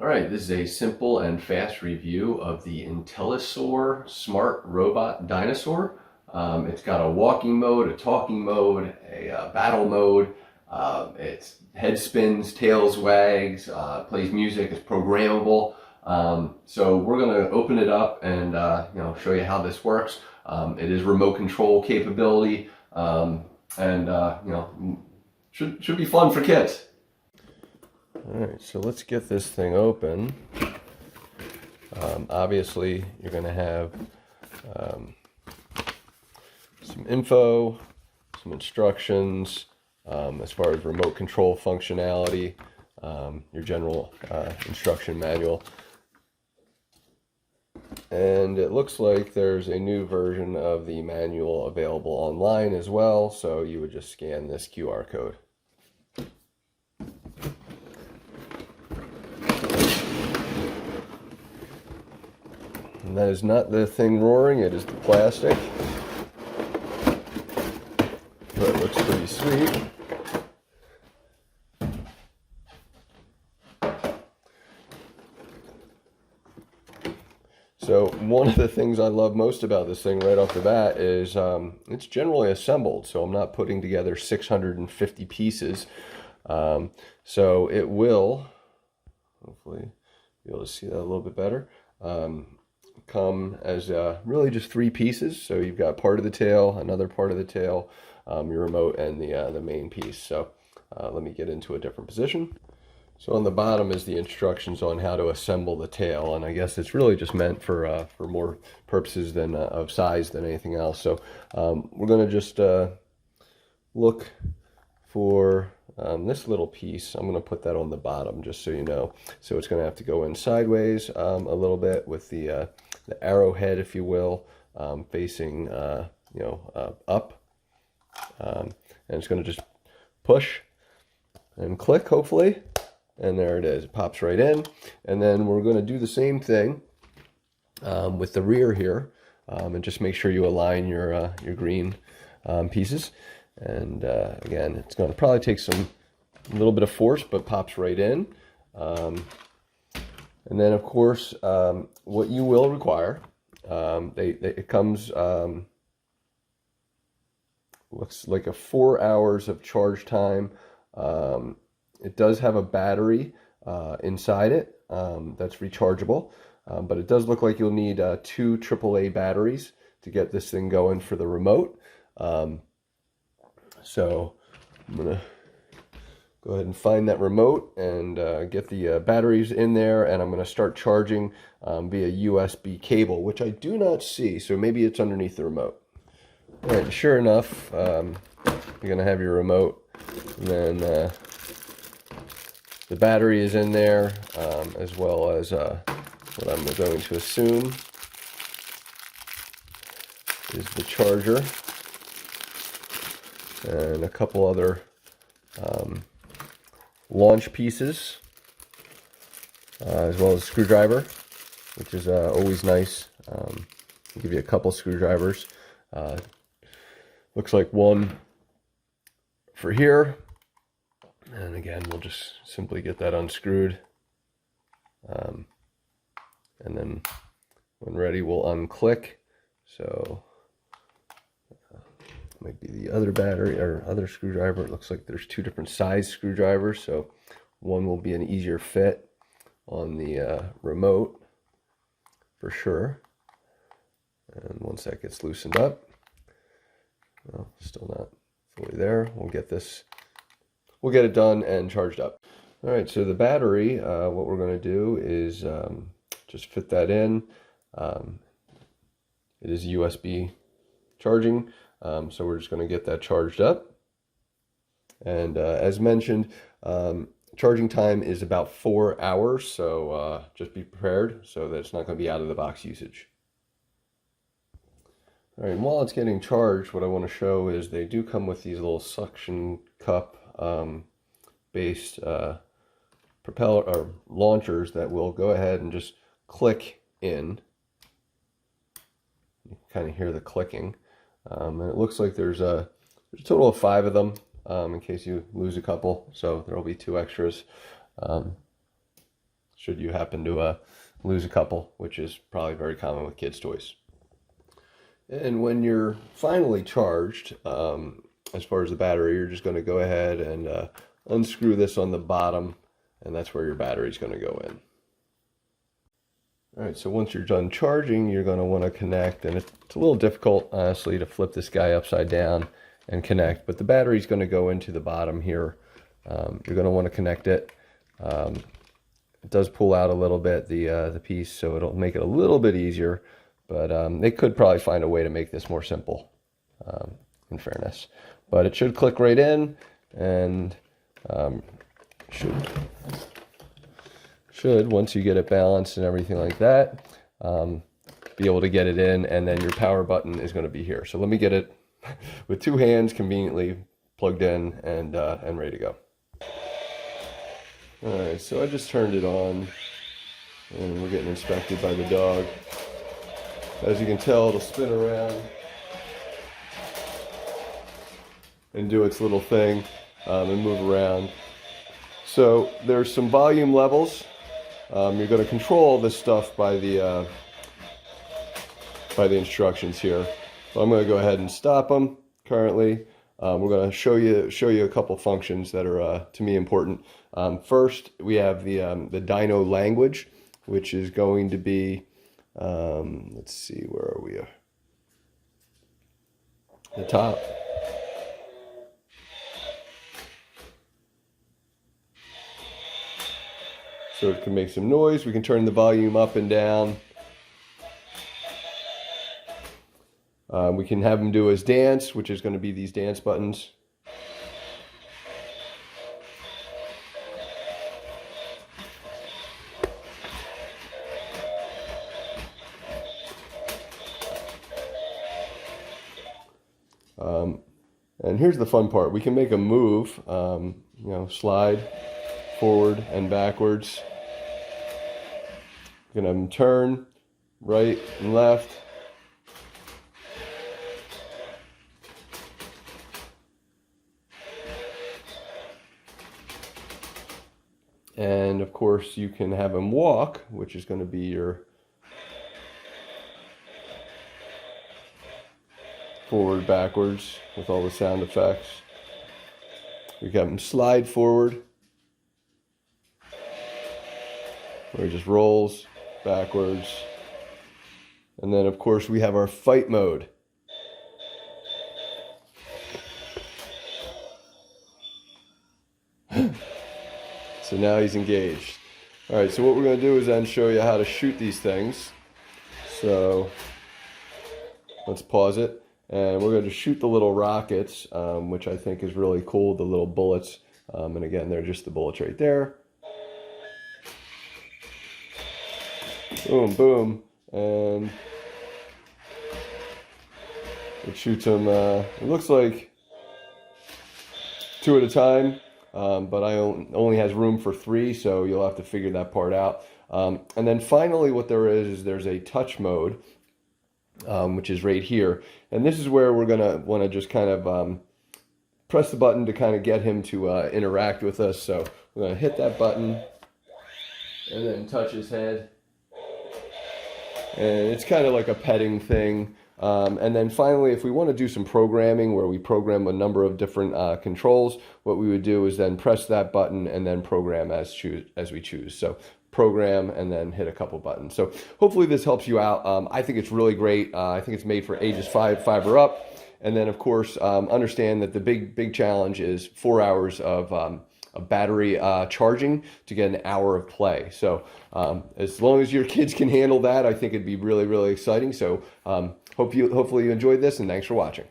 All right, this is a simple and fast review of the Intellisaur Smart Robot Dinosaur. It's got a walking mode, a talking mode, a battle mode. Its head spins, tails wags, plays music. It's programmable. So we're going to open it up and show you how this works. It is remote control capability, should be fun for kids. Alright, so let's get this thing open. Obviously, you're going to have some info, some instructions as far as remote control functionality, your general instruction manual. And it looks like there's a new version of the manual available online as well, so you would just scan this QR code. And that is not the thing roaring, it is the plastic. But it looks pretty sweet. So one of the things I love most about this thing right off the bat is it's generally assembled. So I'm not putting together 650 pieces. So it will, hopefully be able to see that a little bit better. Come as really just 3 pieces. So you've got part of the tail, another part of the tail, your remote, and the main piece. So let me get into a different position. So on the bottom is the instructions on how to assemble the tail, and I guess it's really just meant for more purposes than of size than anything else. So we're going to just look for this little piece. I'm going to put that on the bottom just so you know. So it's going to have to go in sideways a little bit with the arrowhead, if you will, facing up, and it's going to just push and click, hopefully, and there it is. It pops right in. And then we're going to do the same thing with the rear here, and just make sure you align your green pieces. And again, it's going to probably take a little bit of force, but pops right in. And then, of course, what you will require, it comes, looks like a 4 hours of charge time. It does have a battery inside it that's rechargeable, but it does look like you'll need 2 AAA batteries to get this thing going for the remote. So I'm going to go ahead and find that remote and get the batteries in there, and I'm going to start charging via USB cable, which I do not see, so maybe it's underneath the remote. All right, sure enough, you're going to have your remote, and then the battery is in there, as well as what I'm going to assume is the charger, and a couple other launch pieces, as well as a screwdriver, which is always nice. I'll give you a couple screwdrivers. Looks like one for here, and again, we'll just simply get that unscrewed, and then when ready, we'll unclick. So might be the other battery or other screwdriver. It looks like there's 2 different size screwdrivers, so one will be an easier fit on the remote for sure. And once that gets loosened up, well, still not fully there, we'll get it done and charged up. All right, so the battery, what we're going to do is just fit that in. It is USB charging. So we're just going to get that charged up. And as mentioned, charging time is about 4 hours, so just be prepared so that it's not going to be out of the box usage. All right, and while it's getting charged, what I want to show is they do come with these little suction cup based propeller or launchers that will go ahead and just click in. You can kind of hear the clicking. And it looks like there's a total of 5 of them, in case you lose a couple, so there will be 2 extras. should you happen to lose a couple, which is probably very common with kids' toys. And when you're finally charged, as far as the battery, you're just going to go ahead and unscrew this on the bottom, and that's where your battery is going to go in. All right, so once you're done charging, you're going to want to connect, and it's a little difficult, honestly, to flip this guy upside down and connect, but the battery's going to go into the bottom here. You're going to want to connect it. It does pull out a little bit, the piece, so it'll make it a little bit easier, but they could probably find a way to make this more simple, in fairness. But it should click right in, and should, once you get it balanced and everything like that, be able to get it in, and then your power button is going to be here. So let me get it with two hands conveniently plugged in and ready to go. All right, so I just turned it on, and we're getting inspected by the dog. As you can tell, it'll spin around and do its little thing and move around. So there's some volume levels. You're going to control this stuff by the instructions here. So I'm going to go ahead and stop them currently. We're going to show you a couple functions that are to me important. First, we have the Dino language, which is going to be, let's see, where are we? The top. So it can make some noise. We can turn the volume up and down. We can have them do his dance, which is going to be these dance buttons. And here's the fun part. We can make a move, you know, slide forward and backwards. We can have them turn right and left. And of course you can have them walk, which is going to be your forward, backwards with all the sound effects. We can have them slide forward, where it just rolls backwards. And then of course we have our fight mode. So now he's engaged. All right, so what we're going to do is then show you how to shoot these things. So let's pause it. And we're going to shoot the little rockets, which I think is really cool, the little bullets. And again, they're just the bullets right there. Boom, boom. And it shoots them, it looks like 2 at a time. But I only has room for 3, so you'll have to figure that part out. And then finally what there is there's a touch mode, which is right here. And this is where we're going to want to just kind of press the button to kind of get him to interact with us. So we're going to hit that button and then touch his head. And it's kind of like a petting thing. And then finally, if we want to do some programming where we program a number of different controls, what we would do is then press that button and then program as we choose. So program and then hit a couple buttons. So hopefully this helps you out. I think it's really great. I think it's made for ages 5 or up. And then of course, understand that the big challenge is 4 hours of a battery charging to get an hour of play. So as long as your kids can handle that, I think it'd be really, really exciting. So hopefully you enjoyed this, and thanks for watching.